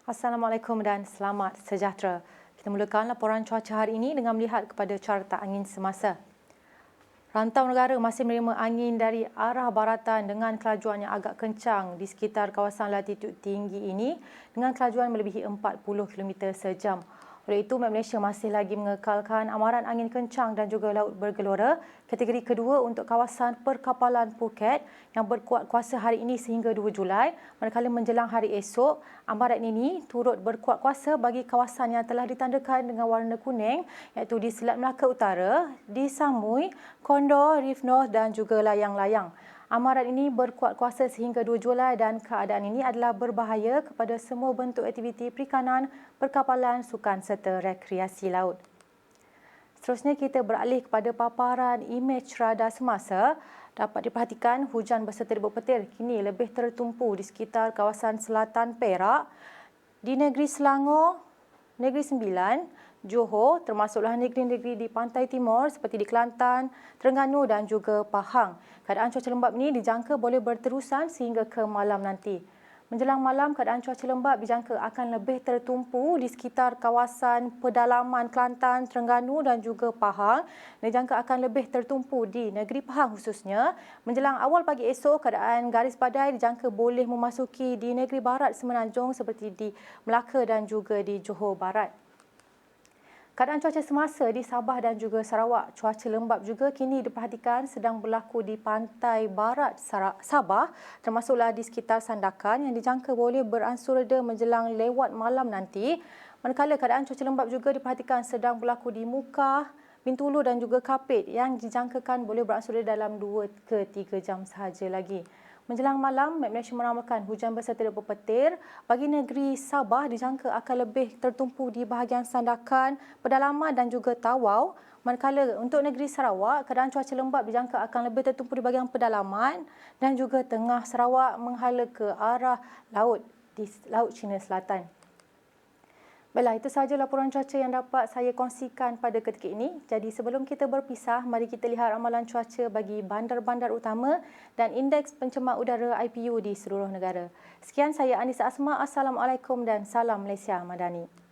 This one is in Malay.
Assalamualaikum dan selamat sejahtera. Kita mulakan laporan cuaca hari ini dengan melihat kepada carta angin semasa. Rantau negara masih menerima angin dari arah baratan dengan kelajuan yang agak kencang di sekitar kawasan latitud tinggi ini dengan kelajuan melebihi 40 km sejam. Oleh itu, Met Malaysia masih lagi mengekalkan amaran angin kencang dan juga laut bergelora kategori kedua untuk kawasan perkapalan Phuket yang berkuat kuasa hari ini sehingga 2 Julai, manakala menjelang hari esok, amaran ini turut berkuat kuasa bagi kawasan yang telah ditandakan dengan warna kuning iaitu di Selat Melaka Utara, di Samui, Condor, Reef North dan juga layang-layang. Amaran ini berkuat kuasa sehingga 2 Julai dan keadaan ini adalah berbahaya kepada semua bentuk aktiviti perikanan, perkapalan, sukan serta rekreasi laut. Seterusnya kita beralih kepada paparan imej radar semasa. Dapat diperhatikan hujan berserta debu petir kini lebih tertumpu di sekitar kawasan selatan Perak, di negeri Selangor, Negeri Sembilan, Johor, termasuklah negeri-negeri di pantai timur seperti di Kelantan, Terengganu dan juga Pahang. Keadaan cuaca lembap ini dijangka boleh berterusan sehingga ke malam nanti. Menjelang malam, keadaan cuaca lembap dijangka akan lebih tertumpu di sekitar kawasan pedalaman Kelantan, Terengganu dan juga Pahang. Dijangka akan lebih tertumpu di negeri Pahang khususnya. Menjelang awal pagi esok, keadaan garis badai dijangka boleh memasuki di negeri barat Semenanjung seperti di Melaka dan juga di Johor Barat. Keadaan cuaca semasa di Sabah dan juga Sarawak, cuaca lembap juga kini diperhatikan sedang berlaku di pantai barat Sabah, termasuklah di sekitar Sandakan yang dijangka boleh beransur reda menjelang lewat malam nanti. Manakala keadaan cuaca lembap juga diperhatikan sedang berlaku di Mukah, Bintulu dan juga Kapit yang dijangkakan boleh beransur reda dalam 2 ke 3 jam sahaja lagi. Menjelang malam, Met Malaysia meramalkan hujan berserta debu petir bagi negeri Sabah dijangka akan lebih tertumpu di bahagian Sandakan, pedalaman dan juga Tawau. Manakala untuk negeri Sarawak, keadaan cuaca lembap dijangka akan lebih tertumpu di bahagian pedalaman dan juga tengah Sarawak menghala ke arah laut di Laut Cina Selatan. Baiklah, itu sahaja laporan cuaca yang dapat saya kongsikan pada ketika ini. Jadi sebelum kita berpisah, mari kita lihat ramalan cuaca bagi bandar-bandar utama dan indeks pencemar udara IPU di seluruh negara. Sekian, saya Anissa Asma. Assalamualaikum dan salam Malaysia Madani.